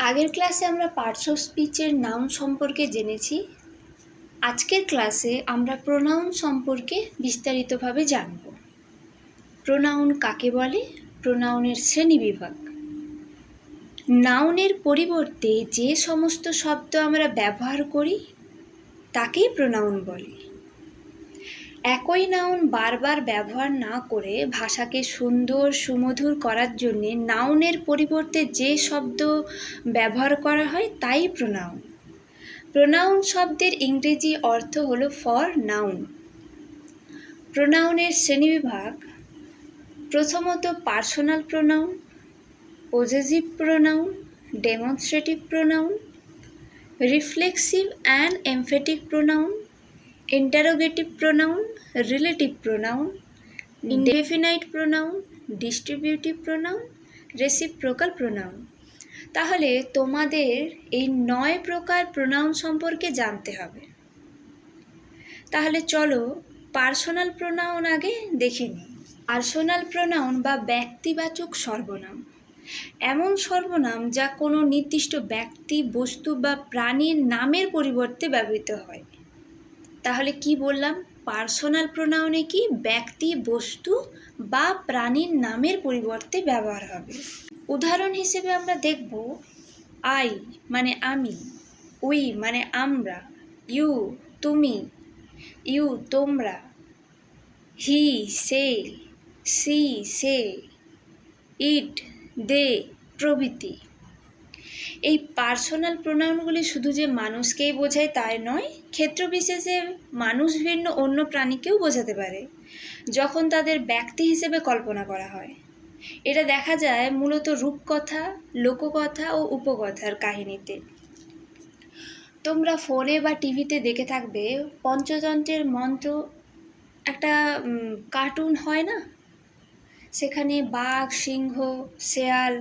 আগের ক্লাসে আমরা পার্টস অফ স্পিচের নাউন সম্পর্কে জেনেছি। আজকের ক্লাসে আমরা প্রোনাউন সম্পর্কে বিস্তারিতভাবে জানব। প্রোনাউন কাকে বলে, প্রোনাউনের শ্রেণীবিভাগ, নাউনের পরিবর্তে যে সমস্ত শব্দ আমরা ব্যবহার করি তাকেই প্রোনাউন বলে। একই নাউন বারবার ব্যবহার না করে ভাষাকে সুন্দর সুমধুর করার জন্যে নাউনের পরিবর্তে যে শব্দ ব্যবহার করা হয় তাই প্রোনাউন। প্রোনাউন শব্দের ইংরেজি অর্থ হলো ফর নাউন। প্রোনাউনের শ্রেণীবিভাগ, প্রথমত personal pronoun, possessive pronoun, demonstrative pronoun, reflexive and emphatic pronoun, interrogative pronoun, relative pronoun, indefinite pronoun, distributive pronoun, reciprocal pronoun. তাহলে তোমাদের এই 9 প্রকার প্রোনাউন সম্পর্কে জানতে হবে। তাহলে চলো পার্সোনাল প্রোনাউন আগে দেখে নিই। পার্সোনাল প্রোনাউন বা ব্যক্তিবাচক সর্বনাম এমন সর্বনাম যা কোনো নির্দিষ্ট ব্যক্তি, বস্তু বা প্রাণীর নামের পরিবর্তে ব্যবহৃত হয়। তাহলে কি বললাম? পার্সোনাল প্রোনাউনে কি ব্যক্তি, বস্তু বা প্রাণীর নামের পরিবর্তে ব্যবহার হবে। উদাহরণ হিসেবে আমরা দেখব আই মানে আমি, উই মানে আমরা, ইউ তুমি, ইউ তোমরা, হি সে, সি সে, ইট দে প্রভৃতি। এই পার্সোনাল প্রোনাউনগুলি শুধু যে মানুষকেই বোঝায় তাই নয়, ক্ষেত্রবিশেষে মানুষ ভিন্ন অন্য প্রাণীকেও বোঝাতে পারে যখন তাদের ব্যক্তি হিসেবে কল্পনা করা হয়। এটা দেখা যায় মূলত রূপকথা, লোককথা ও উপকথার কাহিনীতে। তোমরা ফোনে বা টিভিতে দেখে থাকবে পঞ্চতন্ত্রের মন্ত্র একটা কার্টুন হয় না, সেখানে বাঘ, সিংহ, শেয়াল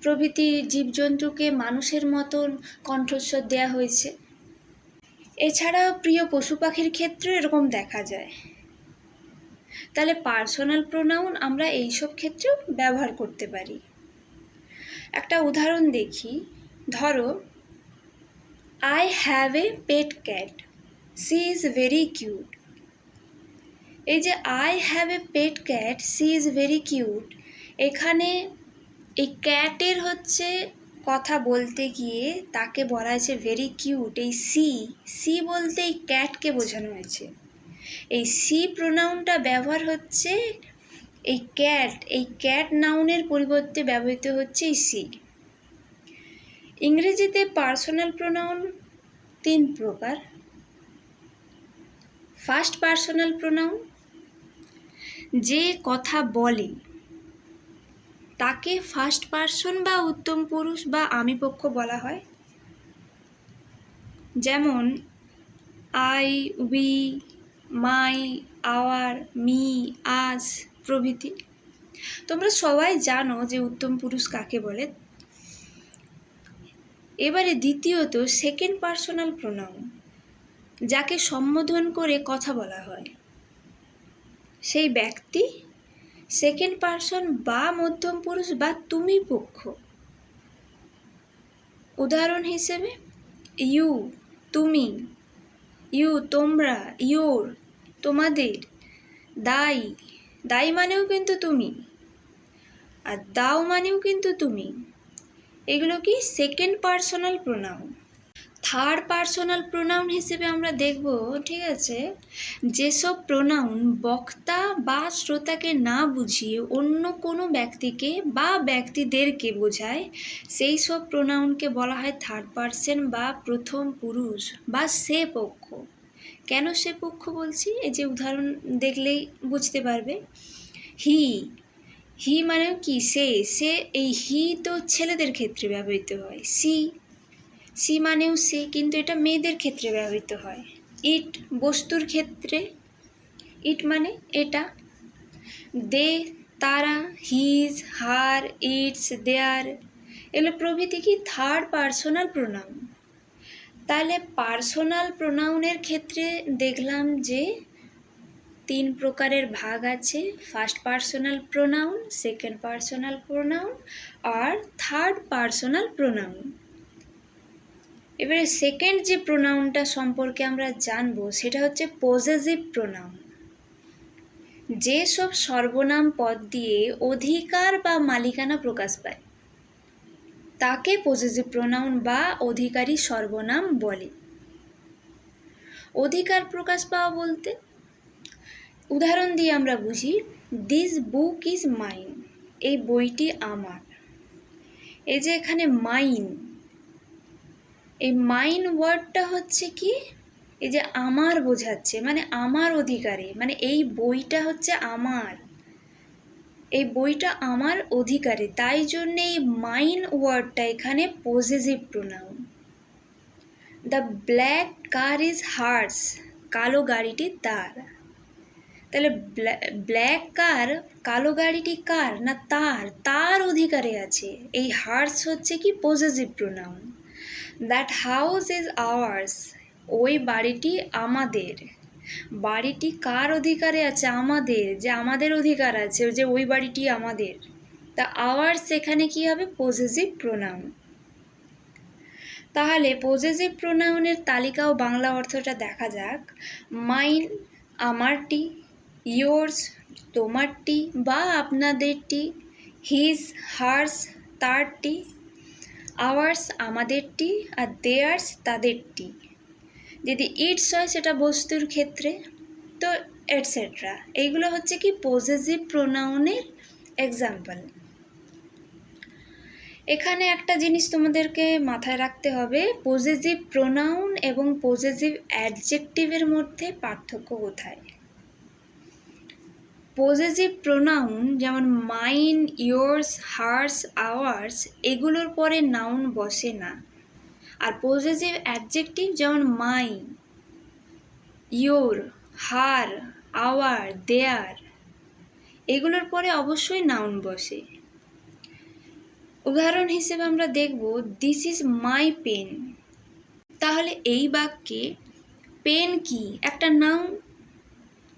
প্রভৃতি জীবজন্তুকে মানুষের মতন কণ্ঠস্বর দেওয়া হয়েছে। এছাড়াও প্রিয় পশু পাখির ক্ষেত্রে এরকম দেখা যায়। তাহলে পার্সোনাল প্রোনাউন আমরা এইসব ক্ষেত্রেও ব্যবহার করতে পারি। একটা উদাহরণ দেখি। ধরো, I have a pet cat, she is very cute. এই যে I have a pet cat, she is very cute, এখানে এই ক্যাটের হচ্ছে কথা বলতে গিয়ে তাকে বলা হয়েছে ভেরি কিউট। এই সি বলতে এই ক্যাটকে বোঝানো হয়েছে। এই সি প্রোনাউনটা ব্যবহার হচ্ছে এই ক্যাট নাউনের পরিবর্তে ব্যবহৃত হচ্ছে এই সি। ইংরেজিতে পার্সোনাল প্রোনাউন 3 প্রকার। ফার্স্ট পার্সোনাল প্রোনাউন, যে কথা বলে তাকে ফার্স্ট পার্সন বা উত্তম পুরুষ বা আমি পক্ষ বলা হয়। যেমন I, we, my, our, me, us প্রভৃতি। তোমরা সবাই জানো যে উত্তম পুরুষ কাকে বলে। এবারে দ্বিতীয়ত সেকেন্ড পার্সোনাল প্রোনাউন, যাকে সম্বোধন করে কথা বলা হয়। সেই ব্যক্তি সেকেন্ড পার্সন বা মধ্যম পুরুষ বা তুমি পক্ষ। উদাহরণ হিসেবে ইউ তুমি, ইউ তোমরা, ইয়োর তোমাদের, দাই মানেও কিন্তু তুমি, আর দাও মানেও কিন্তু তুমি। এগুলো কি second personal pronoun. Third personal pronoun হিসেবে আমরা দেখব, ঠিক আছে, যেসব প্রোনাউন বক্তা বা শ্রোতাকে না বুঝিয়ে অন্য কোনো ব্যক্তিকে বা ব্যক্তিদেরকে বোঝায়, সেই সব প্রোনাউনকে বলা হয় থার্ড পার্সন বা প্রথম পুরুষ বা সে পক্ষ। কেন সে পক্ষ বলছি? এই যে উদাহরণ দেখলেই বুঝতে পারবে। হি মানে কি? সে এই হি তো ছেলেদের ক্ষেত্রে ব্যবহৃত হয়। সি মানেও সে, কিন্তু এটা মেয়েদের ক্ষেত্রে ব্যবহৃত হয়। ইট বস্তুর ক্ষেত্রে, ইট মানে এটা। দে তারা, হিজ, হার, ইটস, দেয়ার, এগুলো প্রভৃতি কি থার্ড পার্সোনাল প্রোনাউন। তাহলে পার্সোনাল প্রোনাউনের ক্ষেত্রে দেখলাম যে তিন প্রকারের ভাগ আছে, first personal pronoun, second personal pronoun আর থার্ড পার্সোনাল প্রোনাউন। এবারে সেকেন্ড যে প্রোনাউনটা সম্পর্কে আমরা জানবো সেটা হচ্ছে পজেসিভ প্রোনাউন। যেসব সর্বনাম পদ দিয়ে অধিকার বা মালিকানা প্রকাশ পায় তাকে পজেসিভ প্রোনাউন বা অধিকারী সর্বনাম বলে। অধিকার প্রকাশ পাওয়া বলতে উদাহরণ দিয়ে আমরা বুঝি, দিস বুক ইজ মাইন, এই বইটি আমার। এই যে এখানে মাইন, এই মাইন ওয়ার্ডটা হচ্ছে কি, এই যে আমার বোঝাচ্ছে, মানে আমার অধিকারে, মানে এই বইটা হচ্ছে আমার, এই বইটা আমার অধিকারে, তাই জন্য এই মাইন ওয়ার্ডটা এখানে possessive pronoun. The black car is hers, কালো গাড়িটি তার। তাহলে ব্ল্যাক কার, কালো গাড়িটি কার না তার, তার অধিকারে আছে। এই হার্স হচ্ছে কি possessive pronoun. That house is ours, ওই বাড়িটি আমাদের। বাড়িটি কার অধিকারে আছে, আমাদের, যে আমাদের অধিকার আছে, যে ওই বাড়িটি আমাদের। তা আওয়ার্স এখানে কি হবে, পজেসিভ প্রোনাউন। তাহলে পজেসিভ প্রোনাউনের তালিকা ও বাংলা অর্থটা দেখা যাক। মাইন আমারটি, ইয়োর্স তোমারটি বা আপনাদেরটি, হিজ হার্স তারটি, আওয়ার্স আমাদেরটি আর দেয়ার্স তাদেরটি। যদি ইটস হয় সেটা বস্তুর ক্ষেত্রে, তো এটসেট্রা। এইগুলো হচ্ছে কি পজেসিভ প্রোনাউনের এক্সাম্পল। এখানে একটা জিনিস তোমাদেরকে মাথায় রাখতে হবে, পজেসিভ প্রোনাউন এবং পজেসিভ অ্যাডজেক্টিভের মধ্যে পার্থক্য কোথায়। পজেসিভ প্রোনাউন যেমন মাইন, ইয়োর্স, হার্স, আওয়ার্স, এগুলোর পরে নাউন বসে না। আর পজেসিভ অ্যাডজেক্টিভ যেমন মাই, ইয়োর, হার, আওয়ার, দেয়ার, এগুলোর পরে অবশ্যই নাউন বসে। উদাহরণ হিসেবে আমরা দেখব, দিস ইজ মাই পেন। তাহলে এই বাক্যে পেন কি, একটা নাউন।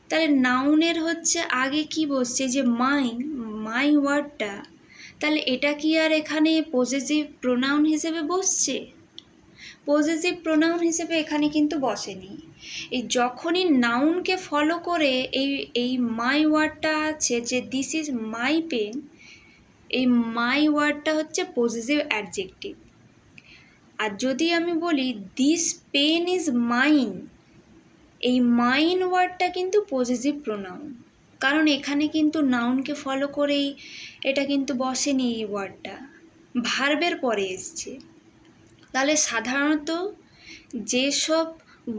তাহলে নাউনের হচ্ছে আগে কি বসছে, যে মাই ওয়ার্ডটা, তাহলে এটা কি আর এখানে পজেসিভ প্রোনাউন হিসেবে বসছে? পজেসিভ প্রোনাউন হিসেবে এখানে কিন্তু বসেনি। এই যখনই নাউনকে ফলো করে এই মাই ওয়ার্ডটা আছে, যে দিস ইজ মাই পেন, এই মাই ওয়ার্ডটা হচ্ছে পজেসিভ অ্যাডজেক্টিভ। আর যদি আমি বলি দিস পেন ইজ মাইন, এই মাইন ওয়ার্ডটা কিন্তু পজেসিভ প্রোনাউন, কারণ এখানে কিন্তু নাউনকে ফলো করেই এটা কিন্তু বসেনি, এই ওয়ার্ডটা ভার্বের পরে এসছে। তাহলে সাধারণত যেসব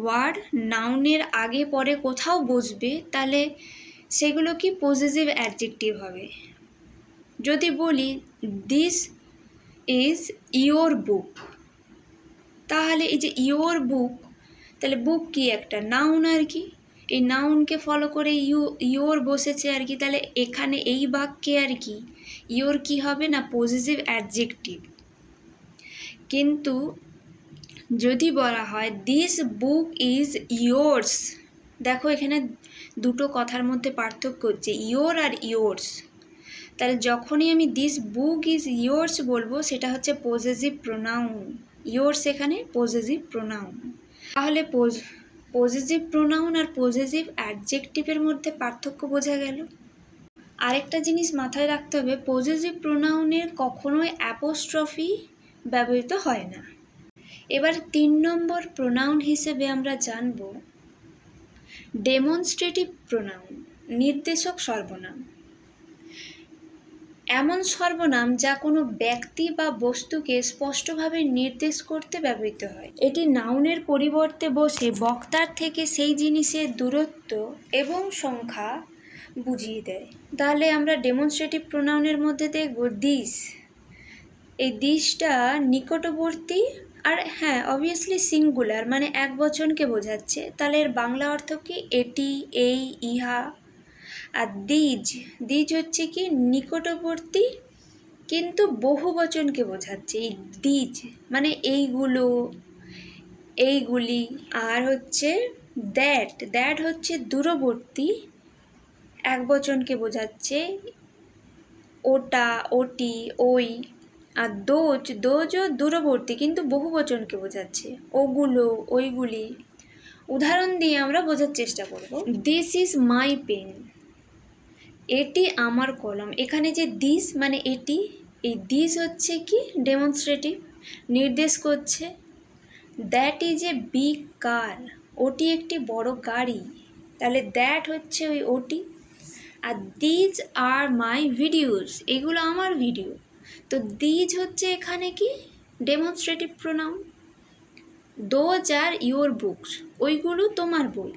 ওয়ার্ড নাউনের আগে পরে কোথাও বসবে তাহলে সেগুলো কি পজেসিভ অ্যাডজেক্টিভ হবে। যদি বলি দিস ইজ ইয়োর বুক, তাহলে এই যে ইয়োর বুক, তাহলে বুক কি একটা নাউন আর কি, এই নাউনকে ফলো করে ইয়োর বসেছে আর কি। তাহলে এখানে এই বাক্যে আর কি ইয়োর কি হবে না, পজেসিভ অ্যাডজেক্টিভ। কিন্তু যদি বলা হয় দিস বুক ইজ ইয়োর্স, দেখো এখানে দুটো কথার মধ্যে পার্থক্য হচ্ছে, ইয়োর আর ইয়োর্স। তাহলে যখনই আমি দিস বুক ইজ ইয়োর্স বলবো সেটা হচ্ছে পজেসিভ প্রোনাউন, ইয়োর্স এখানে পজেসিভ প্রোনাউন। তাহলে পজেসিভ প্রোনাউন আর পজেসিভ অ্যাডজেক্টিভের মধ্যে পার্থক্য বোঝা গেল। আরেকটা জিনিস মাথায় রাখতে হবে, পজেসিভ প্রোনাউনের কখনোই অ্যাপোস্ট্রফি ব্যবহৃত হয় না। এবার 3 নম্বর প্রোনাউন হিসেবে আমরা জানব ডেমনস্ট্রেটিভ প্রোনাউন, নির্দেশক সর্বনাম। এমন সর্বনাম যা কোনো ব্যক্তি বা বস্তুকে স্পষ্টভাবে নির্দেশ করতে ব্যবহৃত হয়। এটি নাউনের পরিবর্তে বসে বক্তার থেকে সেই জিনিসের দূরত্ব এবং সংখ্যা বুঝিয়ে দেয়। তাহলে আমরা ডেমনস্ট্রেটিভ প্রোনাউনের মধ্যে দেখব দিস, এই দিসটা নিকটবর্তী আর হ্যাঁ অবভিয়াসলি সিঙ্গুলার, মানে এক বচনকে বোঝাচ্ছে। তাহলে এর বাংলা অর্থ কি, এটি, এই, ইহা। আর দিজ হচ্ছে কি নিকটবর্তী কিন্তু বহু বচনকে বোঝাচ্ছে, এই দিজ মানে এইগুলো, এইগুলি। আর হচ্ছে দ্যাট হচ্ছে দূরবর্তী একবচনকে বোঝাচ্ছে, ওটা, ওটি, ওই। আর দোজও দূরবর্তী কিন্তু বহুবচনকে বোঝাচ্ছে, ওগুলো, ওইগুলি। উদাহরণ দিয়ে আমরা বোঝার চেষ্টা করব। দিস ইজ মাই পেন, এটি আমার কলম। এখানে যে দিস মানে এটি, এই দিস হচ্ছে কি ডেমনস্ট্রেটিভ, নির্দেশ করছে। দ্যাট ইজ এ বিগ কার, ওটি একটি বড় গাড়ি, তাহলে দ্যাট হচ্ছে ওই ওটি। আর দিজ আর মাই ভিডিওস, এগুলো আমার ভিডিও, তো দিজ হচ্ছে এখানে কি demonstrative pronoun. Those are your books, ওইগুলো তোমার বই।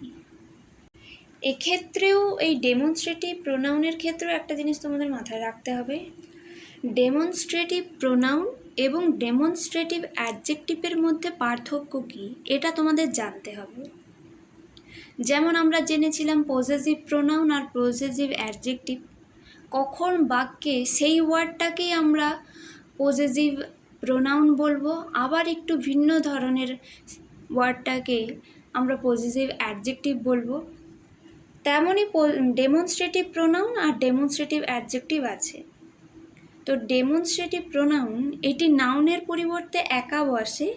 এক্ষেত্রেও এই ডেমনস্ট্রেটিভ প্রোনাউনের ক্ষেত্রেও একটা জিনিস তোমাদের মাথায় রাখতে হবে, ডেমনস্ট্রেটিভ প্রোনাউন এবং ডেমনস্ট্রেটিভ অ্যাডজেক্টিভের মধ্যে পার্থক্য কী এটা তোমাদের জানতে হবে। যেমন আমরা জেনেছিলাম পজেসিভ প্রোনাউন আর পজেসিভ অ্যাডজেক্টিভ, কখন বাক্যে সেই ওয়ার্ডটাকেই আমরা পজেসিভ প্রোনাউন বলবো, আবার একটু ভিন্ন ধরনের ওয়ার্ডটাকে আমরা পজেসিভ অ্যাডজেক্টিভ বলবো। তেমনই ডেমনস্ট্রেটিভ প্রোনাউন আর ডেমনস্ট্রেটিভ অ্যাডজেক্টিভ আছে। তো ডেমনস্ট্রেটিভ প্রোনাউন এটি নাউনের পরিবর্তে একা বসে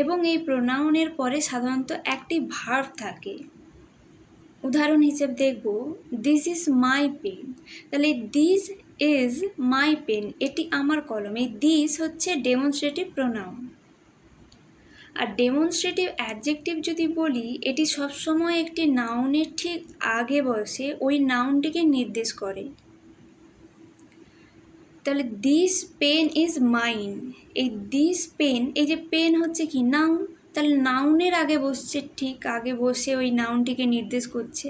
এবং এই প্রোনাউনের পরে সাধারণত একটি ভার্ব থাকে। উদাহরণ হিসেবে দেখব, দিস ইজ মাই পেন, তাহলে দিস ইজ মাই পেন, এটি আমার কলম। এই দিস হচ্ছে ডেমনস্ট্রেটিভ প্রোনাউন। আর ডেমনস্ট্রেটিভ অ্যাডজেক্টিভ যদি বলি, এটি সবসময় একটি নাউনের ঠিক আগে বসে, ওই নাউনটিকে নির্দেশ করে। তাহলে দিস পেন ইজ মাইন, এই দিস পেন, এই যে পেন হচ্ছে কি নাউন, তাহলে নাউনের আগে বসছে, ঠিক আগে বসে ওই নাউনটিকে নির্দেশ করছে।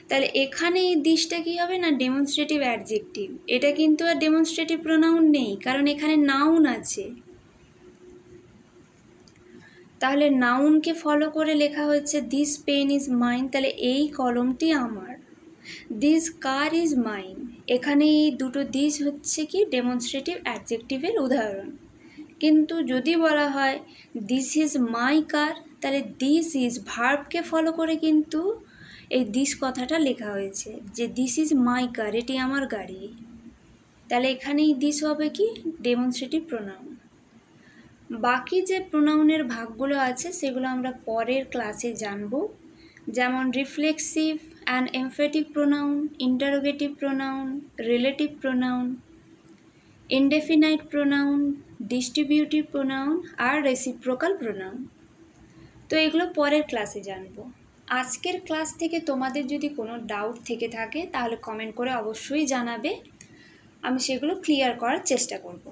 তাহলে এখানে এই দিসটা কী হবে না ডেমনস্ট্রেটিভ অ্যাডজেক্টিভ, এটা কিন্তু আর ডেমনস্ট্রেটিভ প্রোনাউন নেই, কারণ এখানে নাউন আছে। তাহলে নাউনকে ফলো করে লেখা হয়েছে দিস পেন ইজ মাইন, তাহলে এই কলমটি আমার। দিস কার ইজ মাইন, এখানে এই দুটো দিস হচ্ছে কি ডেমনস্ট্রেটিভ অ্যাডজেক্টিভের উদাহরণ। কিন্তু যদি বলা হয় দিস ইজ মাই কার, তাহলে দিস ইজ ভার্বকে ফলো করে কিন্তু এই দিস কথাটা লেখা হয়েছে, যে দিস ইজ মাই কার, এটি আমার গাড়ি। তাহলে এখানেই দিস হবে কি ডেমনস্ট্রেটিভ প্রোনাউন। বাকি যে প্রোনাউনের ভাগগুলো আছে সেগুলো আমরা পরের ক্লাসে জানব, যেমন reflexive and emphatic pronoun, interrogative pronoun, relative pronoun, indefinite pronoun, distributive pronoun আর রেসিপ্রোকাল প্রোনাউন। তো এগুলো পরের ক্লাসে জানব। আজকের ক্লাস থেকে তোমাদের যদি কোনো ডাউট থেকে থাকে তাহলে কমেন্ট করে অবশ্যই জানাবে, আমি সেগুলো ক্লিয়ার করার চেষ্টা করব।